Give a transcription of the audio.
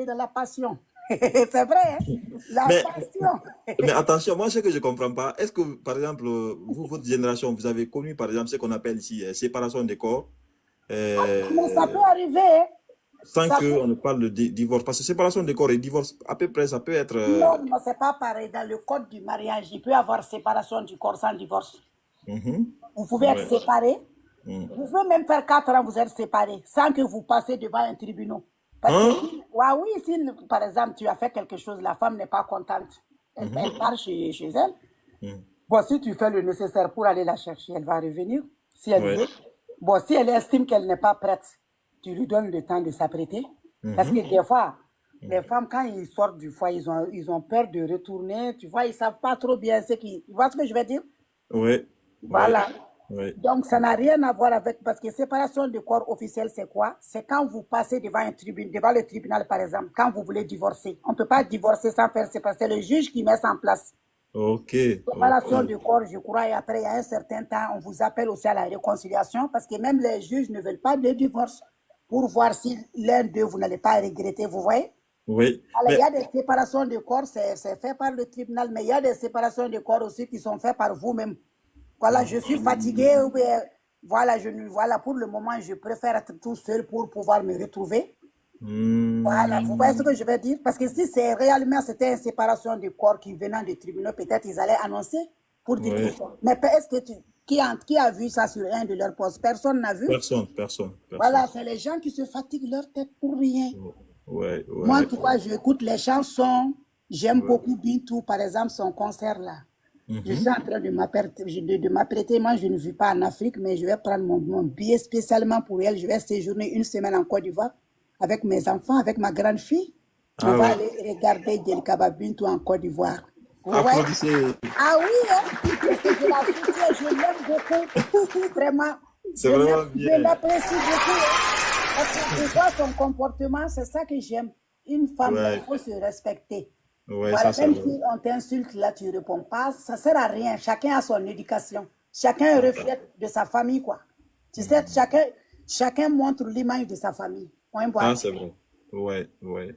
dans la passion. C'est vrai, hein? La Mais, passion. mais attention, moi, ce que je ne comprends pas, est-ce que, par exemple, vous, votre génération, vous avez connu, par exemple, ce qu'on appelle ici séparation des corps, Mais ça peut euh, arriver, hein? sans Ça peut... qu'on ne parle de divorce? Parce que séparation des corps et divorce, à peu près, ça peut être... Non, mais c'est pas pareil. Dans le code du mariage, il peut y avoir séparation du corps sans divorce. mhm, Vous pouvez être ouais, séparés. mm. Vous pouvez même faire 4 ans, vous êtes séparés, sans que vous passiez devant un tribunal. Parce que, Hein? ouais, oui, si par exemple tu as fait quelque chose, la femme n'est pas contente, elle Mhm, part chez elle. mm. Bon, si tu fais le nécessaire pour aller la chercher, elle va revenir, si elle Ouais. veut. Bon, si elle estime qu'elle n'est pas prête, tu lui donnes le temps de s'apprêter. Parce que Mhm, des fois, les mm. femmes, quand ils sortent du foyer, ils ont peur de retourner. Tu vois, ils ne savent pas trop bien ce qu'ils... Tu vois ce que je veux dire? Ouais, ouais, Voilà. ouais. Donc, ça n'a rien à voir avec... Parce que séparation de corps officiel, c'est quoi? C'est quand vous passez devant un tribunal, devant le tribunal, par exemple, quand vous voulez divorcer. On ne peut pas divorcer sans faire séparation. C'est le juge qui met ça en place. Ok, ok. Séparation du corps, je crois, et après, il y a un certain temps, on vous appelle aussi à la réconciliation parce que même les juges ne veulent pas de divorce pour voir si l'un d'eux, vous n'allez pas regretter, vous voyez? Oui, Alors, il y mais a des séparations de corps, c'est fait par le tribunal, mais il y a des séparations de corps aussi qui sont faites par vous-même. Voilà, je suis fatigué, ou bien, voilà, voilà, pour le moment, je préfère être tout seul pour pouvoir me retrouver. Voilà, vous voyez ce que je veux dire? Parce que si c'est réellement c'était une séparation du corps qui venant du tribunal, peut-être ils allaient annoncer pour dire qu'ils oui, sont. Mais est-ce que qui a vu ça sur un de leurs postes? Personne n'a vu. personne, personne, personne. Voilà, c'est les gens qui se fatiguent leur tête pour rien. Ouais, Moi, en ouais, tout cas, j'écoute les chansons. J'aime ouais. beaucoup Bintou, par exemple, son concert là. Je suis Mhm. en train de m'apprêter. Moi, je ne vis pas en Afrique, mais je vais prendre mon billet spécialement pour elle. Je vais séjourner une semaine en Côte d'Ivoire avec mes enfants, avec ma grande fille. On Ah va ouais. aller regarder Djelkaba Bintou en Côte d'Ivoire. Vous voyez? Applaudissez. Ah oui, hein? Parce que je la soutiens, je l'aime beaucoup. Vraiment, C'est vraiment je bien. l'apprécie beaucoup, hein. Parce que je vois son comportement, c'est ça que j'aime. Une femme, là, il Ouais, faut se respecter. ouais, Voilà, ça c'est même vrai. si on t'insulte, là, tu ne réponds pas, ça ne sert à rien. Chacun a son éducation. Chacun Voilà. reflète de sa famille, quoi. Tu sais, chacun montre l'image de sa famille. Point Ah, barre. c'est vrai. Ouais, ouais.